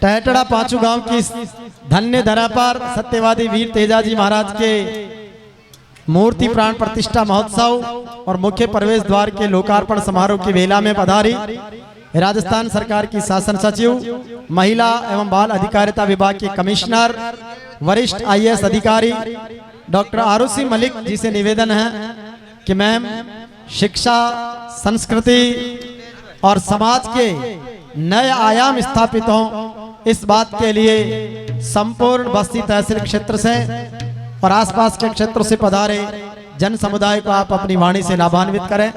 टहटड़ा पांचू गांव की धन्य धरा पर सत्यवादी वीर तेजाजी महाराज के मूर्ति प्राण प्रतिष्ठा महोत्सव और मुख्य प्रवेश द्वार के लोकार्पण समारोह की वेला में पधारी राजस्थान सरकार की शासन सचिव, महिला एवं बाल अधिकारिता विभाग के कमिश्नर, वरिष्ठ IAS अधिकारी डॉक्टर आरुषि मलिक जी से निवेदन है कि मैम शिक्षा, संस्कृति और समाज के नए आयाम स्थापित हों, इस बात के लिए संपूर्ण बस्ती तहसील क्षेत्र से और आसपास के क्षेत्रों से पधारे जन समुदाय को आप अपनी वाणी से लाभान्वित करें।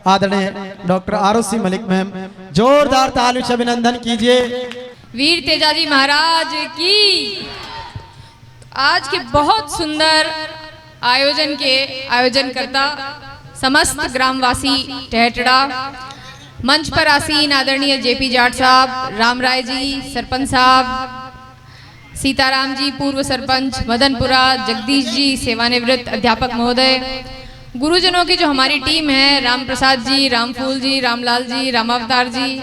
आदरणीय डॉक्टर आरुषि मलिक मैम, जोरदार ताली से अभिनंदन कीजिए। वीर तेजाजी महाराज की। आज के बहुत सुंदर आयोजन के आयोजनकर्ता समस्त ग्रामवासी टहटड़ा, मंच पर आसीन आदरणीय JP जाट साहब, राम राय जी सरपंच साहब, सीताराम जी पूर्व सरपंच मदनपुरा, जगदीश जी सेवानिवृत्त अध्यापक महोदय, गुरुजनों की जो हमारी टीम है, राम प्रसाद जी, रामफूल जी, रामलाल जी, रामावतार जी,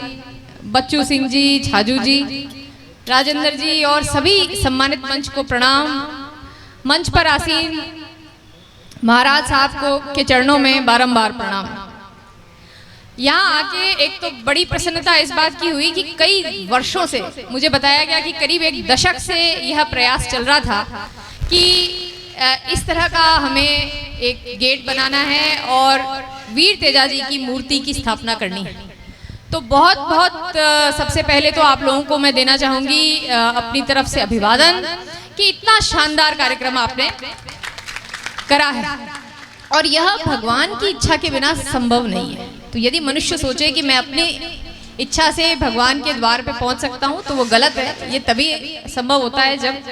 बच्चू सिंह जी, छाजू जी, राजेंद्र जी और सभी सम्मानित मंच को प्रणाम। मंच पर आसीन महाराज साहब को के चरणों में बारंबार प्रणाम। यहाँ आके एक तो बड़ी प्रसन्नता इस बात की हुई कि कई वर्षों से मुझे बताया गया कि करीब एक दशक से यह प्रयास चल रहा था कि इस तरह का हमें एक गेट बनाना है और वीर तेजाजी की मूर्ति की स्थापना करनी है। तो बहुत बहुत सबसे पहले तो आप लोगों को मैं देना चाहूँगी अपनी तरफ से अभिवादन कि इतना शानदार कार्यक्रम आपने करा है और यह भगवान की इच्छा के बिना संभव नहीं है। तो यदि मनुष्य सोचे कि मैं अपनी इच्छा से भगवान के द्वार पे पहुंच सकता हूं तो वो गलत है। ये तभी संभव होता है जब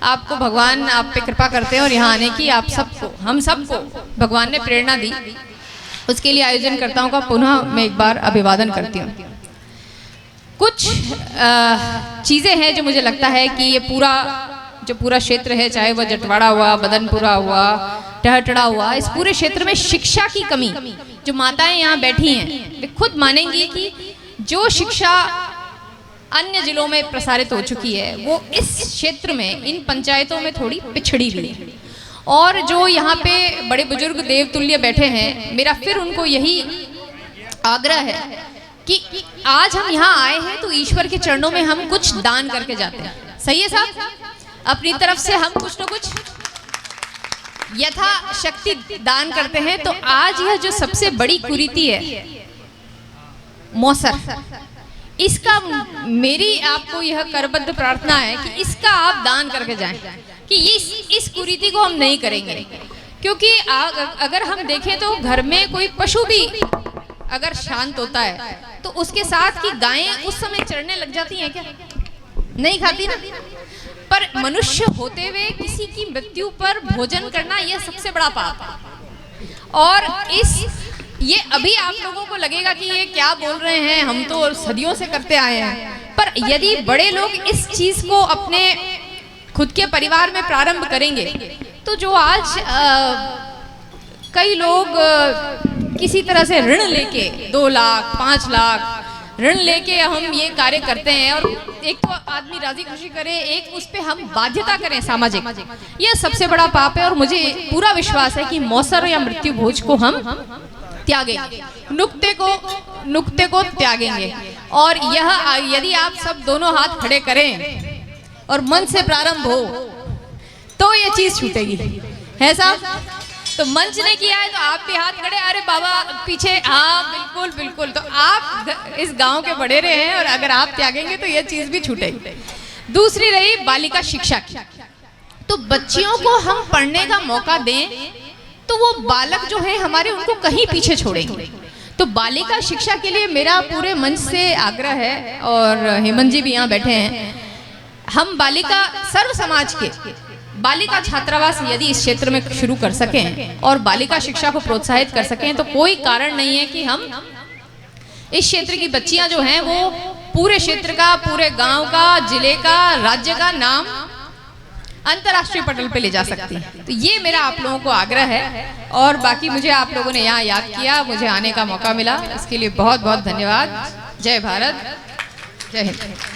आपको भगवान आप पे कृपा करते हैं और यहाँ आने की आप सबको, हम सबको भगवान ने प्रेरणा दी। उसके लिए आयोजनकर्ताओं का पुनः मैं एक बार अभिवादन करती हूँ। कुछ चीज़ें हैं जो मुझे लगता है कि ये पूरा क्षेत्र है, चाहे वह जटवाड़ा हुआ, बदनपुरा हुआ, टहटड़ा हुआ, इस पूरे क्षेत्र में शिक्षा की कमी, जो माताएं यहाँ बैठी हैं वे खुद मानेंगी कि जो शिक्षा अन्य जिलों में प्रसारित हो चुकी है वो इस क्षेत्र में इन पंचायतों में थोड़ी पिछड़ी हुई है। और जो यहाँ पे बड़े बुजुर्ग देवतुल्य बैठे हैं, मेरा फिर उनको यही आग्रह है कि आज हम यहाँ आए हैं तो ईश्वर के चरणों में हम कुछ दान करके जाते हैं। सही है साहब? अपनी तरफ से हम कुछ न कुछ यथा शक्ति दान करते हैं। तो आज यह जो सबसे बड़ी कुरीति है मौसर, इसका मेरी आपको यह करबद्ध प्रार्थना है कि इसका आप दान करके जाएं कि इस कुरीति को हम नहीं करेंगे। क्योंकि अगर हम देखें तो घर में कोई पशु भी अगर शांत होता है तो उसके साथ की गायें उस समय चरने लग जाती हैं क्या? नहीं खाती ना। पर मनुष्य होते हुए किसी की मृत्यु पर भोजन करना यह सबसे बड़ा पाप है। और ये अभी आप लोगों को लगेगा कि ये क्या बोल रहे हैं, हम तो सदियों से करते आए हैं। पर यदि बड़े लोग इस चीज को अपने खुद के परिवार में प्रारंभ करेंगे तो जो आज कई लोग किसी तरह से ऋण लेके 2 लाख 5 लाख ऋण लेके हम ये कार्य करते हैं और एक तो आदमी राजी खुशी करे, एक उस पे हम बाध्यता करें सामाजिक, यह सबसे बड़ा पाप है। और मुझे पूरा विश्वास है कि मौसर या मृत्यु भोज को हम त्यागेंगे, नुक्ते को त्यागेंगे। और यह यदि आप सब दोनों हाथ खड़े करें और मन से प्रारंभ हो तो ये चीज छूटेगी, है साहब? तो मंच ने किया है तो आप भी हाथ खड़े, अरे बाबा पीछे, हाँ बिल्कुल बिल्कुल। तो आप इस गांव के बड़ेरे हैं और अगर आप त्यागेंगे तो यह चीज भी छूटेगी। दूसरी रही बालिका शिक्षा की। तो बच्चियों को हम पढ़ने का मौका दें तो वो बालक जो है हमारे उनको कहीं पीछे छोड़ेंगे। तो बालिका शिक्षा के लिए मेरा पूरे मंच से आग्रह है और हेमंत जी भी यहाँ बैठे हैं। हम बालिका सर्व समाज के बालिका छात्रावास यदि इस क्षेत्र में शुरू कर सकें और बालिका शिक्षा को प्रोत्साहित कर सकें तो कोई कारण नहीं है कि हम इस क्षेत्र की बच्चियां जो हैं वो पूरे क्षेत्र का, पूरे गांव का, जिले का, राज्य का नाम अंतर्राष्ट्रीय पटल पे ले जा सकती हैं। तो ये मेरा आप लोगों को आग्रह है। और बाकी मुझे आप लोगों ने यहाँ याद किया, मुझे आने का मौका मिला, इसके लिए बहुत बहुत धन्यवाद। जय भारत, जय हिंद।